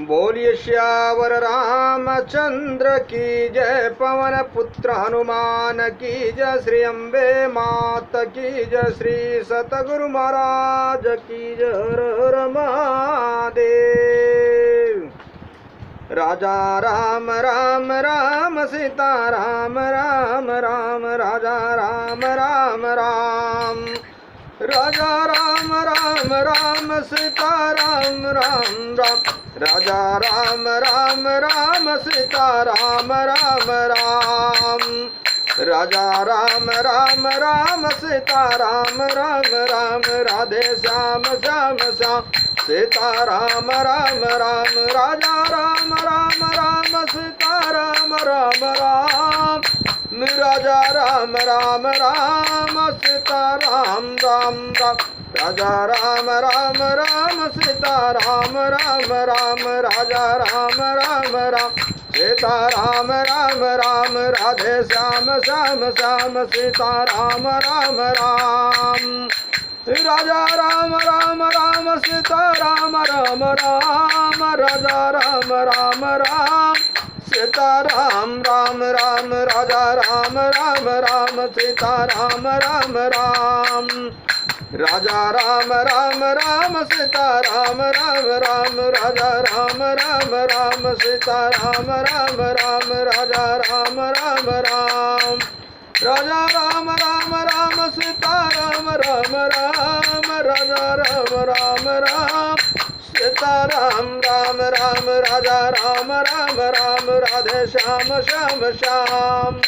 बोलिए श्यावर रामचंद्र की जय, पवन पुत्र हनुमान की जय, श्री अम्बे मात की जय, श्री सतगुरु महाराज की जय। हर हर महादेव। राजा राम राम राम सीता राम राम राम, राजा राम राम राम, राजा राम राम राम सीता राम राम राम, राजा राम राम राम सीता राम राम राम, राजा राम राम राम सीता राम राम राम, राधे श्याम श्याम श्याम सीता राम राम राम, राजा राम राम राम सीता राम राम राम, राजा राम राम राम सीता राम राम राम, राजा राम राम राम सीता राम राम राम, राजा राम राम राम सीता राम राम राम, राधे श्याम श्याम श्याम सीता राम राम राम, राजा राम राम राम सीता राम राम राम, राजा राम राम राम सीता राम राम राम, राजा राम राम राम सीता राम राम राम, राजा राम राम राम सीता राम राम राम, राजा राम राम राम सीता राम राम राम, राजा राम राम राम, राजा राम राम राम सीता राम राम राम, राजा राम राम राम सीता राम राम राम, राजा राम राम राम, राधे श्याम श्याम श्याम।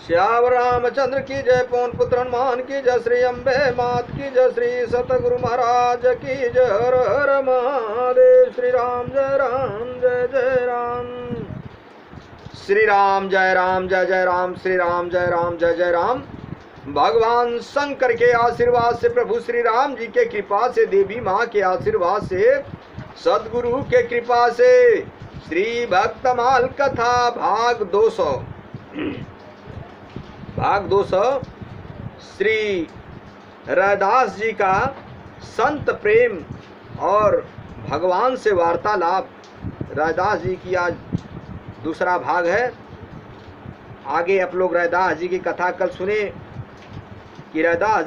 श्यावर रामचंद्र की जय, पवन पुत्र हनुमान की जय, श्री अम्बे मात की जय, श्री सतगुरु महाराज की जय। हर हर महादेव। श्री राम जय राम जय जय राम, श्री राम जय राम जय जय राम, श्री राम जय राम जय जय राम। भगवान शंकर के आशीर्वाद से, प्रभु श्री राम जी के कृपा से, देवी माँ के आशीर्वाद से, सदगुरु के कृपा से, श्री भक्तमाल कथा भाग 200 श्री रैदास जी का संत प्रेम और भगवान से वार्तालाप, रैदास जी की आज दूसरा भाग है। आगे आप लोग रैदास जी की कथा कल सुने कि रैदास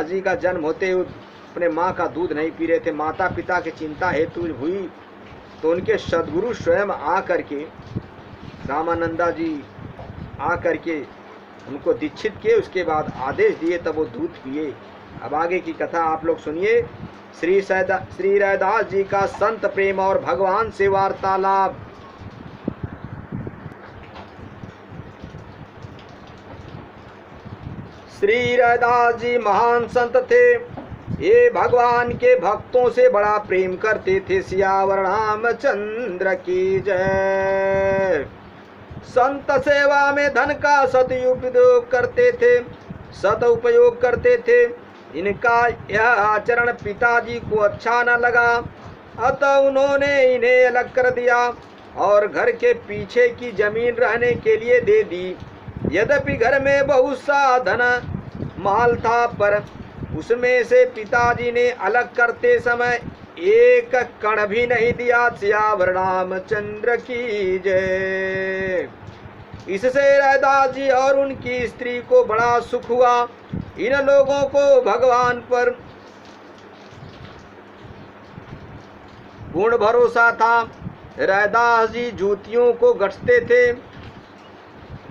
जी का जन्म होते हुए अपने माँ का दूध नहीं पी रहे थे, माता पिता की चिंता हेतु हुई तो उनके सदगुरु स्वयं आ करके, रामानंदा जी आ करके उनको दीक्षित किए, उसके बाद आदेश दिए, तब वो दूध पिए। अब आगे की कथा आप लोग सुनिए। श्री रैदास जी का संत प्रेम और भगवान से वार्तालाप। श्री रैदास जी महान संत थे, ये भगवान के भक्तों से बड़ा प्रेम करते थे। सियावर रामचंद्र की जय। संत सेवा में धन का सदुपयोग करते थे। इनका यह आचरण पिताजी को अच्छा न लगा, अतः उन्होंने इन्हें अलग कर दिया और घर के पीछे की जमीन रहने के लिए दे दी। यद्यपि घर में बहुत सा धन माल था, पर उसमें से पिताजी ने अलग करते समय एक कण भी नहीं दिया। सियावर रामचंद्र की जय। इससे रैदास जी और उनकी स्त्री को बड़ा सुख हुआ। इन लोगों को भगवान पर पूर्ण भरोसा था। रैदास जी जूतियों को गढ़ते थे,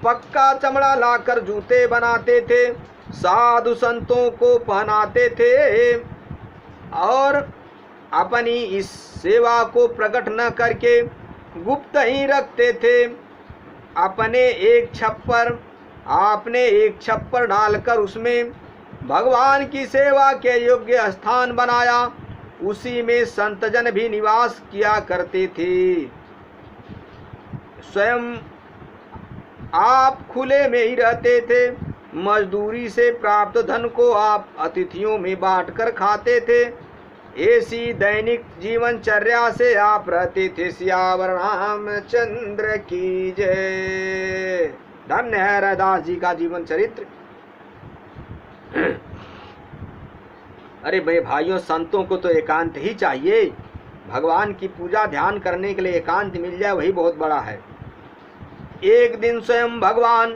पक्का चमड़ा लाकर जूते बनाते थे, साधु संतों को पहनाते थे और अपनी इस सेवा को प्रकट न करके गुप्त ही रखते थे। आपने एक छप्पर डालकर उसमें भगवान की सेवा के योग्य स्थान बनाया। उसी में संतजन भी निवास किया करते थे। स्वयं आप खुले में ही रहते थे। मजदूरी से प्राप्त धन को आप अतिथियों में बांटकर खाते थे। ऐसी दैनिक जीवनचर्या से आप रहते थे। सियावर रामचंद्र की जय। धन्य है रैदास जी का जीवन चरित्र। अरे भाई भाइयों, संतों को तो एकांत ही चाहिए। भगवान की पूजा ध्यान करने के लिए एकांत मिल जाए वही बहुत बड़ा है। एक दिन स्वयं भगवान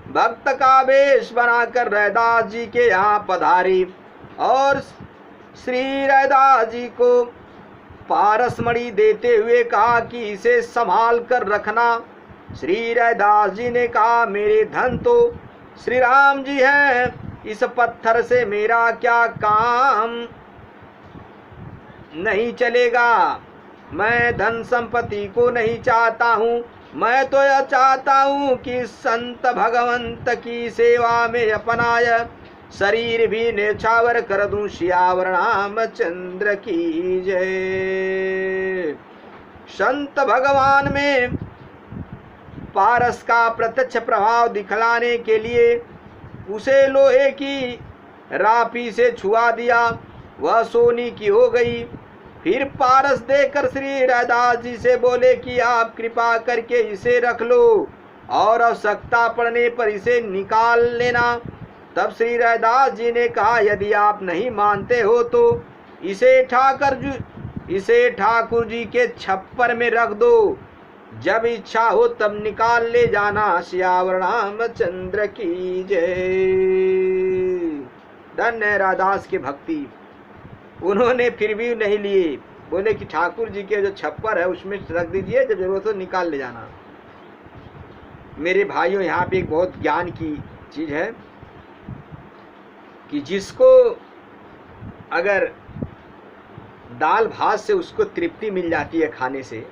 भक्त का वेश बनाकर रैदास जी के यहाँ पधारे और श्री रैदास जी को पारसमणि देते हुए कहा कि इसे संभाल कर रखना। श्री रैदास जी ने कहा, मेरे धन तो श्री राम जी हैं, इस पत्थर से मेरा क्या काम नहीं चलेगा। मैं धन संपत्ति को नहीं चाहता हूँ, मैं तो यह चाहता हूँ कि संत भगवंत की सेवा में अपना यह शरीर भी न्यौछावर कर दूं। सियावर रामचंद्र की जय। संत भगवान में पारस का प्रत्यक्ष प्रभाव दिखलाने के लिए उसे लोहे की रापी से छुआ दिया, वह सोने की हो गई। फिर पारस देकर श्री रैदास जी से बोले कि आप कृपा करके इसे रख लो और आवश्यकता पड़ने पर इसे निकाल लेना। तब श्री रैदास जी ने कहा, यदि आप नहीं मानते हो तो इसे ठाकुर जी के छप्पर में रख दो, जब इच्छा हो तब निकाल ले जाना। सियावर रामचंद्र की जय। धन्य रैदास की भक्ति। उन्होंने फिर भी नहीं लिए, बोले कि ठाकुर जी के जो छप्पर है उसमें रख दीजिए, जब जरूरत हो निकाल ले जाना। मेरे भाइयों, यहाँ पे एक बहुत ज्ञान की चीज है कि जिसको अगर दाल भात से उसको तृप्ति मिल जाती है खाने से,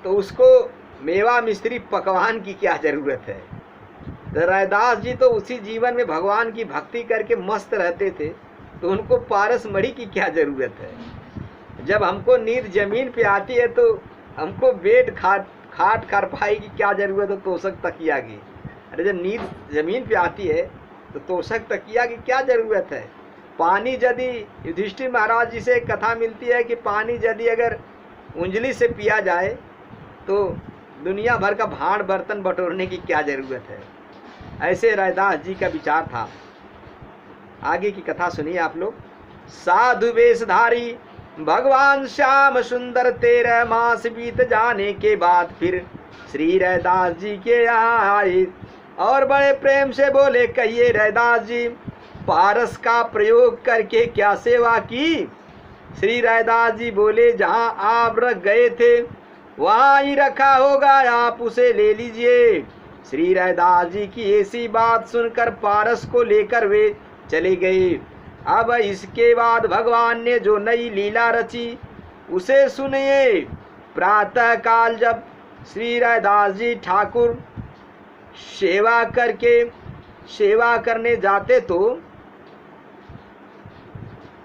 तो उसको मेवा मिश्री पकवान की क्या जरूरत है। तो रैदास जी तो उसी जीवन में भगवान की भक्ति करके मस्त रहते थे, तो उनको पारस मणि की क्या जरूरत है। जब हमको नींद जमीन पे आती है तो हमको बेड खाट करपाई की क्या जरूरत है तोशक तकिया की। अरे जब नींद जमीन पे आती है तो तोशक तकिया की क्या जरूरत है। पानी यदि युधिष्ठिर महाराज जी से कथा मिलती है कि पानी यदि अगर उंजली से पिया जाए तो दुनिया भर का भांड बर्तन बटोरने की क्या जरूरत है। ऐसे रैदास जी का विचार था। आगे की कथा सुनिए आप लोग। साधु वेशधारी भगवान श्याम सुंदर 13 मास बीत जाने के बाद फिर श्री रैदास जी के आए और बड़े प्रेम से बोले, कहिए रैदास जी, पारस का प्रयोग करके क्या सेवा की। श्री रैदास जी बोले, जहाँ आप रख गए थे वहाँ ही रखा होगा, आप उसे ले लीजिए। श्री रैदास जी की ऐसी बात सुनकर पारस को लेकर वे चले गए। अब इसके बाद भगवान ने जो नई लीला रची उसे सुनिए। प्रातः काल जब श्री रैदास जी ठाकुर सेवा करने जाते तो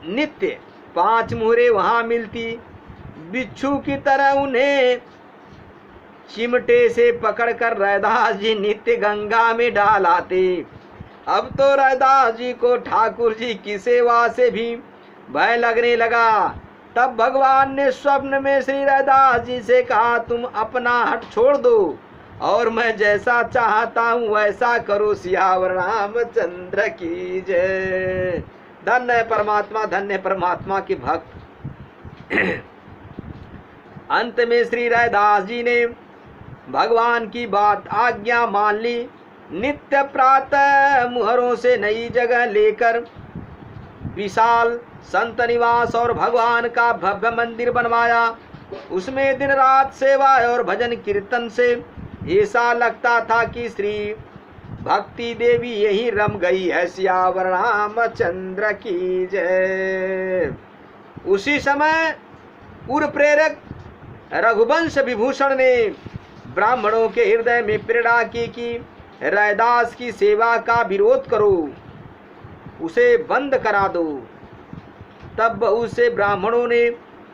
नित्य 5 मुहरे वहां मिलती। बिच्छू की तरह उन्हें चिमटे से पकड़कर रैदास जी नित्य गंगा में डाल आते। अब तो रैदास जी को ठाकुर जी की सेवा से भी भय लगने लगा। तब भगवान ने स्वप्न में श्री रैदास जी से कहा, तुम अपना हट छोड़ दो और मैं जैसा चाहता हूँ वैसा करो। सियावर रामचंद्र की जय। धन्य परमात्मा के भक्त। अंत में श्री रैदास जी ने भगवान की बात आज्ञा मान ली। नित्य प्रातः मुहरों से नई जगह लेकर विशाल संत निवास और भगवान का भव्य मंदिर बनवाया। उसमें दिन रात सेवा और भजन कीर्तन से ऐसा लगता था कि श्री भक्ति देवी यही रम गई है। सियावर रामचंद्र की जय। उसी समय उर प्रेरक रघुवंश विभूषण ने ब्राह्मणों के हृदय में प्रेरणा की कि रैदास की सेवा का विरोध करो, उसे बंद करा दो। तब बहुत से ब्राह्मणों ने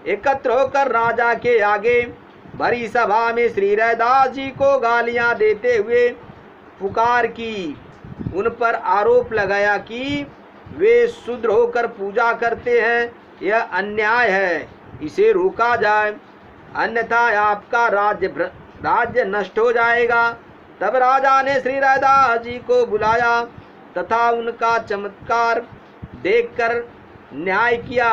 एकत्र होकर राजा के आगे भरी सभा में श्री रैदास जी को गालियां देते हुए पुकार की। उन पर आरोप लगाया कि वे शूद्र होकर पूजा करते हैं, यह अन्याय है, इसे रोका जाए, अन्यथा आपका राज्य नष्ट हो जाएगा। तब राजा ने श्री रैदास जी को बुलाया तथा उनका चमत्कार देखकर न्याय किया।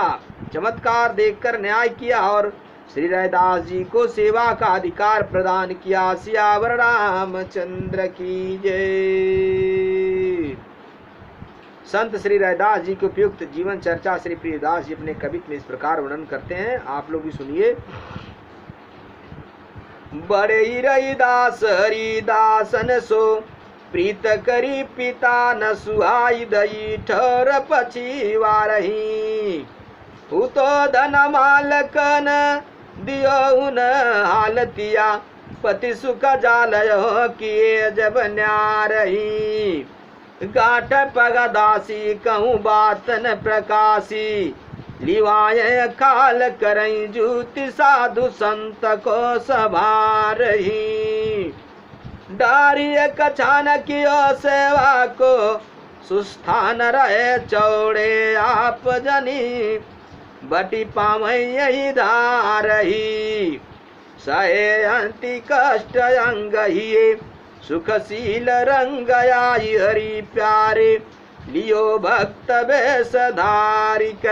चमत्कार देखकर न्याय किया और श्री रैदास जी को सेवा का अधिकार प्रदान किया। सियावर रामचंद्र की जय। संत श्री रैदास जी के उपयुक्त जीवन चर्चा श्री प्रियदास जी अपने कवित्व में इस प्रकार वर्णन करते हैं, आप लोग भी सुनिए। बड़े ही रैदास हरिदासन सो प्रीत करी पिता न सुहाई दई ठहर पछी वारही। तो धन मालकन दियो उन हालतिया पति सुख जालयो किए जब न्यारही। गाठ पगदासी कहूँ बात न प्रकाशी लिवाए काल करई जूति साधु संत को सभारही। डारिय कछान कियो सेवा को सुस्थान रहे चौड़े आप जनी बटी पावई यही धारही। सहे अंति कष्ट अंग ही सुखशील रंग आई हरि प्यारे लियो भक्त बेस धारिक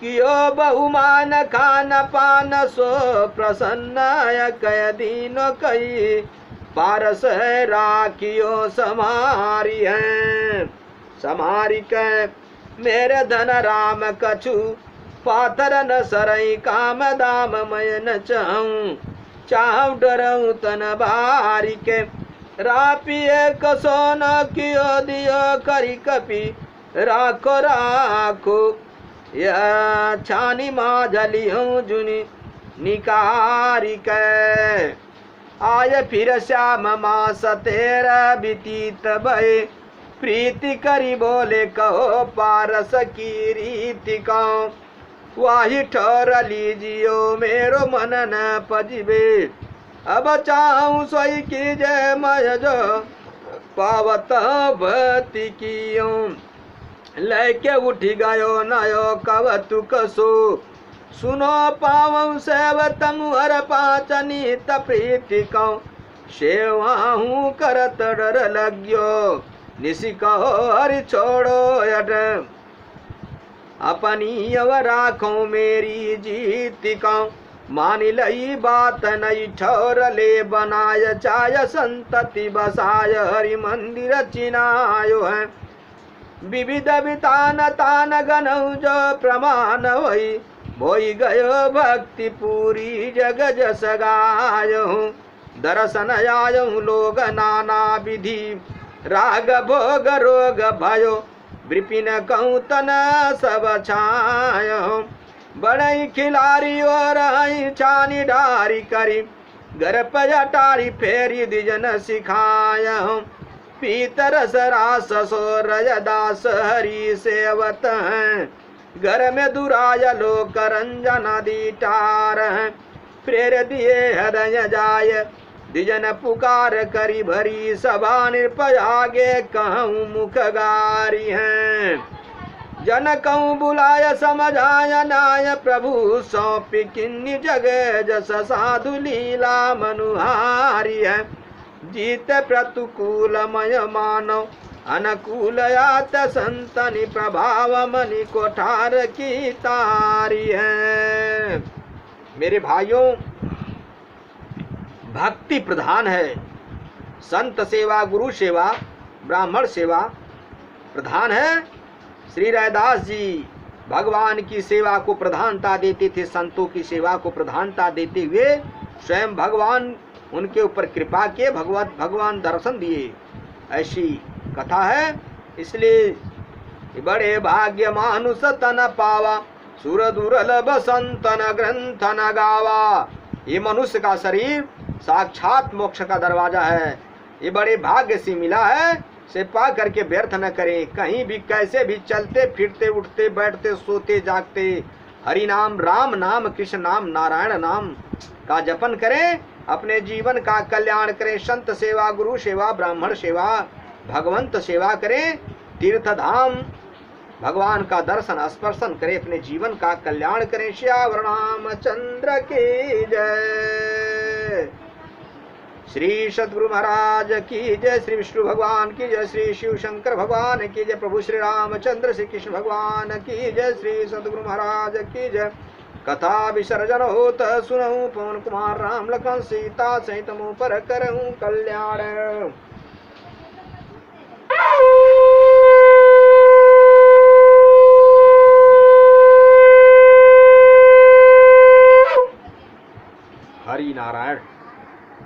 कियो बहुमान खान पान सो प्रसन्न कय दीनो कई पारस राखियो समारी है। समारी कै मेरे धन राम कछु पाथर न सरई काम दाम मैं न चाहूँ चाहू डरऊँ तन बारी के रापिए कसो न कियो दियो करी कपी राखो राखो या छानी माझली हूँ जुनी निकारी कै। आय फिर श्याम मास तेरा व्यतीत भय प्रीति करी बोले कहो पारस की रीति कहो। वाही ठहर लीजियो मेरो मन न पजिबे अब चाहूँ सोई की जय मय जो पावत भक्ति कियो। लेके उठी गयो नयो कवतु कसो सुनो पावं सेवतम हर पाचनित प्रीति कौ। सेवाहूँ करत डर लग्यो निशि कहो हरि छोड़ो यट अपनी अव राखो मेरी जीति कौ। मान लई बात नई ठोर ले बनाय चाय संतति बसाय हरि मंदिर चिनायो है। विविध वितान तान गनऊ जो प्रमाण वही भोई गयो भक्ति पूरी जग जस गायो। दर्शन आयो लोग नाना विधि राग भोग रोग भयो विपिन कहूँ तन सब छायो। बड़ई खिलारी और छानी डारी करी घर पटारी फेरी दिजन सिखाय। पीतर सरास सोरय दास हरि सेवत हैं घर में दुराय लोक रंजन दीटार हैं। प्रेर दिए हृदय जाय दिजन पुकार करी भरी सभा निर्पयागे कहूँ मुख गारी हैं। जन कहूँ बुलाय समझाय नाय प्रभु सौंपी किन्नी जगह जस साधु लीला मनुहारी है। जीत प्रतिकूल मय मानव अनुकूल यात संतनि प्रभाव मनि कोठार की तारी है। मेरे भाइयों, भक्ति प्रधान है। संत सेवा गुरु सेवा ब्राह्मण सेवा प्रधान है। श्री रैदास जी भगवान की सेवा को प्रधानता देते थे, संतों की सेवा को प्रधानता देते हुए स्वयं भगवान उनके ऊपर कृपा किए, भगवान दर्शन दिए, ऐसी कथा है। इसलिए बड़े भाग्य मानुष तन पावा सुर दुर्लभ संतन ग्रंथ न गावा। ये मनुष्य का शरीर साक्षात मोक्ष का दरवाजा है। ये बड़े भाग्य से मिला है, से पा करके व्यर्थ न करें। कहीं भी कैसे भी चलते फिरते उठते बैठते सोते जागते हरि नाम राम नाम कृष्ण नाम नारायण नाम का जपन करें, अपने जीवन का कल्याण करें। संत सेवा गुरु सेवा ब्राह्मण सेवा भगवंत सेवा करें, तीर्थ धाम भगवान का दर्शन स्पर्शन करें, अपने जीवन का कल्याण करें। श्यावर रामचंद्र की जय। श्री सद्गुरु महाराज की जय, श्री विष्णु भगवान की जय, श्री शिव शंकर भगवान की जय, प्रभु श्री रामचंद्र श्री कृष्ण भगवान की जय, श्री सद्गुरु महाराज की जय। कथा विसर्जन होत सुनऊं पवन कुमार राम लखन सीता सहित मुँह पर करऊं कल्याण।